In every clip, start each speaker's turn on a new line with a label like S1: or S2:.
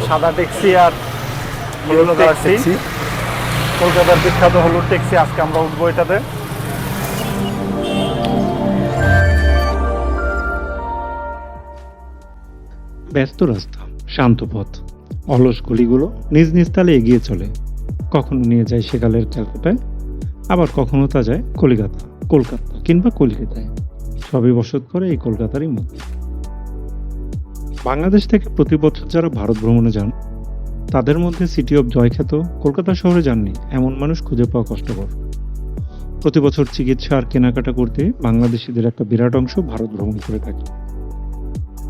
S1: সাদা ট্যাক্সি আর হলুদ ট্যাক্সি, কলকাতার বিখ্যাত হলুদ ট্যাক্সি। আজকে আমরা উঠবো এটাতে।
S2: ব্যস্ত রাস্তা, শান্ত পথ, অলস গলিগুলো নিজ নিজ তালে এগিয়ে চলে। কখনো নিয়ে যায় সেকালের ক্যালকাটায়, আবার কখনো তা যায় কলকাতা কিংবা কলিকাতায়। সবই বসত করে এই কলকাতারই মধ্যে। বাংলাদেশ থেকে প্রতি বছর যারা ভারত ভ্রমণে যান, তাদের মধ্যে সিটি অফ জয় খ্যাত কলকাতা শহরে যাননি এমন মানুষ খুঁজে পাওয়া কষ্টকর। প্রতি বছর চিকিৎসা আর কেনাকাটা করতে বাংলাদেশিদের একটা বিরাট অংশ ভারত ভ্রমণ করে থাকে।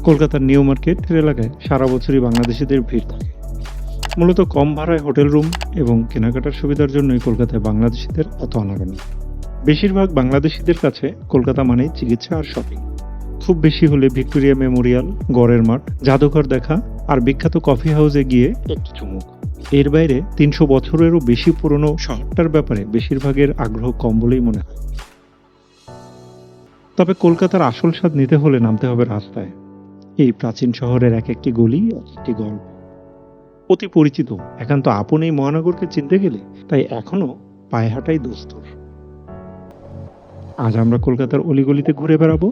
S2: কলকাতার নিউ মার্কেট এলাকায় সারা বছরই বাংলাদেশিদের ভিড় থাকে। মূলত কম ভাড়ায় হোটেল রুম এবং কেনাকাটার সুবিধার জন্যই কলকাতায় বাংলাদেশিদের এত আনাগোনা। বেশিরভাগ বাংলাদেশিদের কাছে কলকাতা মানেই চিকিৎসা আর শপিং। খুব বেশি হলে ভিক্টোরিয়া মেমোরিয়াল, গড়ের মাঠ, জাদুঘর দেখা আর বিখ্যাত কফি হাউসে গিয়ে একটু চুমুক। এর বাইরে 300 বছরেরও বেশি পুরনো শহরটার ব্যাপারে বেশিরভাগের আগ্রহ কম বলেই মনে হয়। তবে কলকাতার আসল স্বাদ নিতে হলে নামতে হবে রাস্তায়। এই প্রাচীন শহরের এক একটি গলি, এক একটি গল্প, অতি পরিচিত একান্ত আপন এই মহানগরকে চিনতে গেলে তাই এখনো পায়ে হাঁটাই দস্তুর। আজ আমরা কলকাতার অলিগলিতে ঘুরে বেড়াবো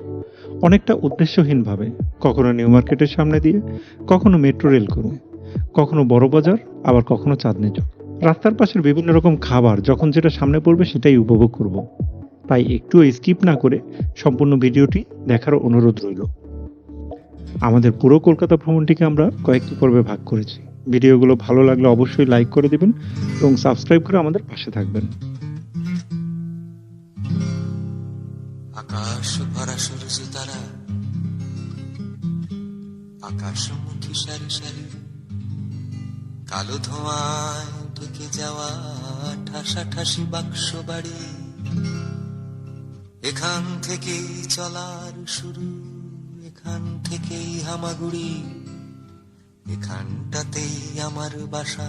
S2: অনেকটা উদ্দেশ্যহীনভাবে, কখনো নিউ মার্কেটের সামনে দিয়ে, কখনো মেট্রো রেল করে, কখনো বড় বাজার, আবার কখনো চাঁদনি চক। রাস্তার পাশের বিভিন্ন রকম খাবার যখন যেটা সামনে পড়বে সেটাই উপভোগ করব। তাই একটু স্কিপ না করে সম্পূর্ণ ভিডিওটি দেখার অনুরোধ রইল। আমাদের পুরো কলকাতা ভ্রমণটিকে আমরা কয়েকটি পর্বে ভাগ করেছি। ভিডিওগুলো ভালো লাগলে অবশ্যই লাইক করে দিবেন এবং সাবস্ক্রাইব করে আমাদের পাশে থাকবেন।
S3: আকাশ ভরা সূর্য তারা, আকাশমুখী সারি সারি, কালো ধোঁয়ায় ঢেকে যাওয়া ঠাসাঠাসি বাক্স বাড়ি। এখান থেকেই চলার শুরু, এখান থেকেই হামাগুড়ি, এখানটাতেই আমার বাসা,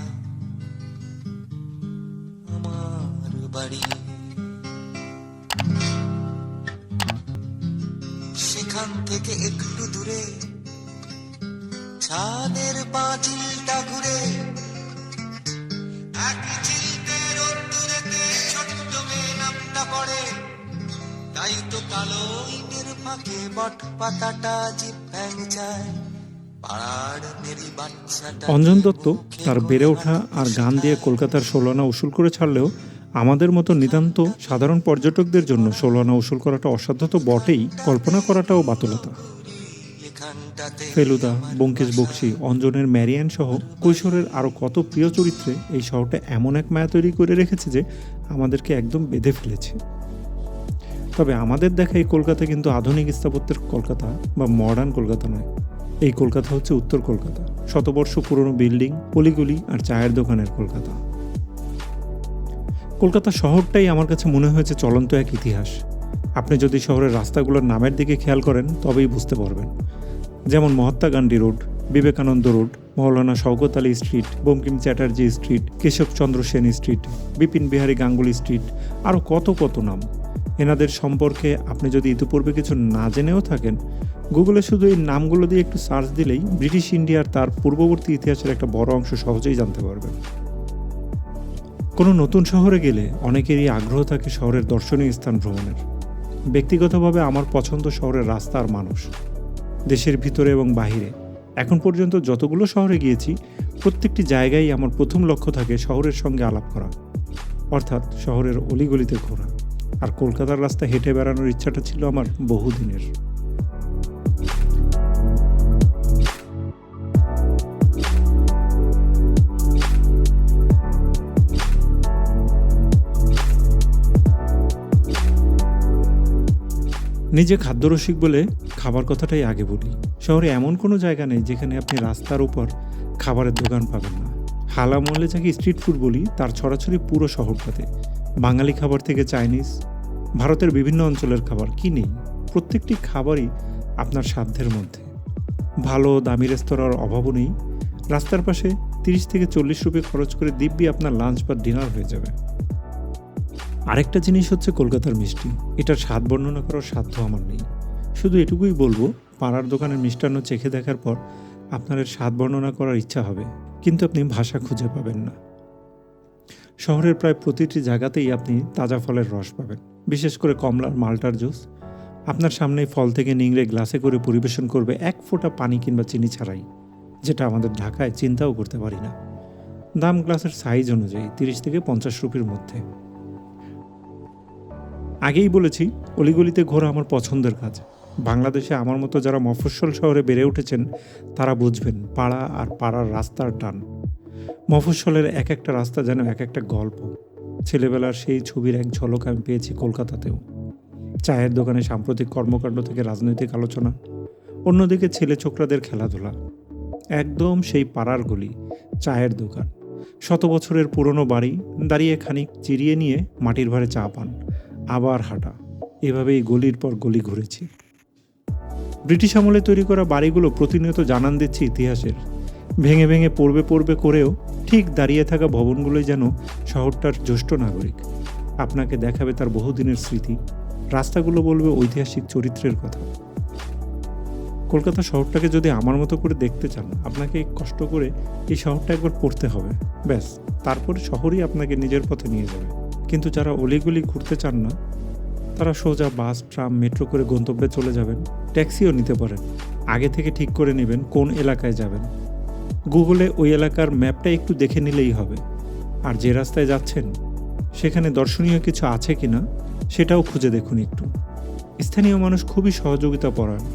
S3: আমার বাড়ি। সেখান থেকে একটু দূরে ছাদের পাঁচিলটা ঘুরে, এক চিলতে রোদ্দুরেতে ছোট্ট মেয়ে নামটা পড়ে। তাই তো কালো ইটের ফাঁকে বট পাতাটা জিভ ভ্যাং যায়। পাড়ার মেরি বাচ্চাটা
S2: অঞ্জন দত্ত তার বেড়ে ওঠা আর গান দিয়ে কলকাতার 16 আনা উসুল করে ছাড়লেও আমাদের মতো নিতান্ত সাধারণ পর্যটকদের জন্য 16 আনা উসুল করাটা অসাধ্য তো বটেই, কল্পনা করাটাও বাতুলতা। ফেলুদা, ব্যোমকেশ বক্সী, অঞ্জনের ম্যারিয়ান সহ কৈশোরের আরও কত প্রিয় চরিত্রে এই শহরটা এমন এক মায়া তৈরি করে রেখেছে যে আমাদেরকে একদম বেঁধে ফেলেছে। তবে আমাদের দেখা এই কলকাতা কিন্তু আধুনিক স্থাপত্যের কলকাতা বা মডার্ন কলকাতা নয়। এই কলকাতা হচ্ছে উত্তর কলকাতা, শতবর্ষ পুরনো বিল্ডিং, অলিগলি আর চায়ের দোকানের কলকাতা। কলকাতা শহরটাই আমার কাছে মনে হয়েছে চলন্ত এক ইতিহাস। আপনি যদি শহরের রাস্তাগুলোর নামের দিকে খেয়াল করেন তবেই বুঝতে পারবেন। যেমন Mahatma Gandhi road, Vivekananda road, Maulana Shaukat Ali street, Bankim Chatterjee street, Keshabchandra Sen street, Bipin Bihari Ganguly street, আরও কত কত নাম। এনাদের সম্পর্কে আপনি যদি ইতিপূর্বে কিছু না জেনেও থাকেন, গুগলে শুধু এই নামগুলো দিয়ে একটু সার্চ দিলেই ব্রিটিশ ইন্ডিয়ার তার পূর্ববর্তী ইতিহাসের একটা বড় অংশ সহজেই জানতে পারবেন। কোনো নতুন শহরে গেলে অনেকেরই আগ্রহ থাকে শহরের দর্শনীয় স্থান ভ্রমণের। ব্যক্তিগতভাবে আমার পছন্দ শহরের রাস্তা আর মানুষ। দেশের ভিতরে এবং বাহিরে এখন পর্যন্ত যতগুলো শহরে গিয়েছি, প্রত্যেকটি জায়গায় আমার প্রথম লক্ষ্য থাকে শহরের সঙ্গে আলাপ করা, অর্থাৎ শহরের অলিগলিতে ঘোরা। আর কলকাতার রাস্তা হেঁটে বেড়ানোর ইচ্ছাটা ছিল আমার বহুদিনের। নিজে খাদ্যরসিক বলে খাবার কথাটাই আগে বলি। শহরে এমন কোনো জায়গা নেই যেখানে আপনি রাস্তার উপর খাবারের দোকান পাবেন না। হালা মহলে যাকে স্ট্রিট ফুড বলি তার ছড়াছড়ি পুরো শহরটাতে। বাঙালি খাবার থেকে চাইনিজ, ভারতের বিভিন্ন অঞ্চলের খাবার কি নেই, প্রত্যেকটি খাবারই আপনার সাধ্যের মধ্যে। ভালো দামি রেস্তোরাঁর অভাবও নেই। রাস্তার পাশে 30 থেকে 40 রুপি খরচ করে দিব্যি আপনার লাঞ্চ বা ডিনার হয়ে যাবে। আরেকটা জিনিস হচ্ছে কলকাতার মিষ্টি। এটার স্বাদ বর্ণনা করার সাধ্য আমার নেই। শুধু এটুকুই বলবো, পাড়ার দোকানের মিষ্টান্ন চেখে দেখার পর আপনার এর স্বাদ বর্ণনা করার ইচ্ছা হবে, কিন্তু আপনি ভাষা খুঁজে পাবেন না। শহরের প্রায় প্রতিটি জায়গাতেই আপনি তাজা ফলের রস পাবেন, বিশেষ করে কমলার মাল্টার জুস। আপনার সামনেই ফল থেকে নিংড়ে গ্লাসে করে পরিবেশন করবে এক ফোঁটা পানি কিংবা চিনি ছাড়াই, যেটা আমাদের ঢাকায় চিন্তাও করতে পারি না। দাম গ্লাসের সাইজ অনুযায়ী 30 থেকে 50 রুপির মধ্যে। আগেই বলেছি, অলিগলিতে ঘোরা আমার পছন্দের কাজ। বাংলাদেশে আমার মতো যারা মফস্বল শহরে বেড়ে উঠেছেন তারা বুঝবেন পাড়া আর পাড়ার রাস্তার টান। মফস্বলের এক একটা রাস্তা যেন এক একটা গল্প। ছেলেবেলার সেই ছবির এক ঝলক আমি পেয়েছি কলকাতাতেও। চায়ের দোকানে সাম্প্রতিক কর্মকাণ্ড থেকে রাজনৈতিক আলোচনা, অন্যদিকে ছেলে ছোকরাদের খেলাধুলা। একদম সেই পাড়ার গলি, চায়ের দোকান, 100 বছরের পুরনো বাড়ি, দাঁড়িয়ে খানিক চিরিয়ে নিয়ে মাটির ভারে চা পান, আবার হাঁটা। এভাবেই গলির পর গলি ঘুরেছি। ব্রিটিশ আমলে তৈরি করা বাড়িগুলো প্রতিনিয়ত জানান দিচ্ছে ইতিহাসের। ভেঙে ভেঙে পড়বে করেও ঠিক দাঁড়িয়ে থাকা ভবনগুলোই যেন শহরটার জ্যেষ্ঠ নাগরিক। আপনাকে দেখাবে তার বহুদিনের স্মৃতি, রাস্তাগুলো বলবে ঐতিহাসিক চরিত্রের কথা। কলকাতা শহরটাকে যদি আমার মতো করে দেখতে চান, আপনাকে কষ্ট করে এই শহরটা একবার পড়তে হবে, ব্যাস, তারপরে শহরই আপনাকে নিজের পথে নিয়ে যাবে। কিন্তু যারা অলিগলি ঘুরতে চান না, তারা সোজা বাস, ট্রাম, মেট্রো করে গন্তব্যে চলে যাবেন। ট্যাক্সিও নিতে পারেন। আগে থেকে ঠিক করে নেবেন কোন এলাকায় যাবেন। গুগলে ওই এলাকার ম্যাপটা একটু দেখে নিলেই হবে। আর যে রাস্তায় যাচ্ছেন সেখানে দর্শনীয় কিছু আছে কিনা সেটাও খুঁজে দেখুন একটু। স্থানীয় মানুষ খুবই সহযোগিতা পরায়ণ।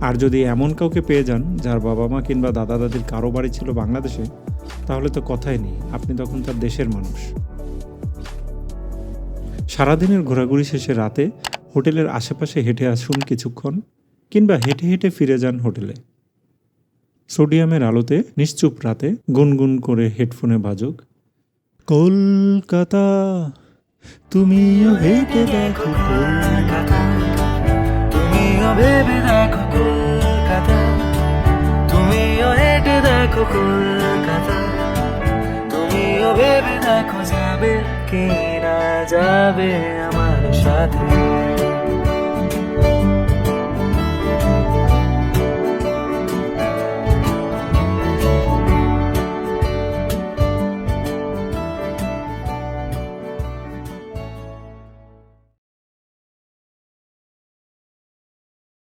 S2: আর যদি এমন কাউকে পেয়ে যান যার বাবা মা কিংবা দাদা দাদির কারো বাড়ি ছিল বাংলাদেশে, তাহলে তো কথাই নেই, আপনি তখন তার দেশের মানুষ। সারাদিনের ঘোরাঘুরি শেষে রাতে হোটেলের আশেপাশে হেঁটে আসুন কিছুক্ষণ, কিংবা হেঁটে হেঁটে ফিরে যান হোটেলে। সোডিয়ামের আলোতে নিশ্চুপ রাতে গুনগুন করে হেডফোনে বাজুক কলকাতা, তুমিও হেঁটে দেখো কলকাতা,
S4: তুমিও ভেবে দেখো কলকাতা, তুমিও হেঁটে দেখো কলকাতা, তুমিও ভেবে দেখো যাবে কি না যাবে আমার সাথে।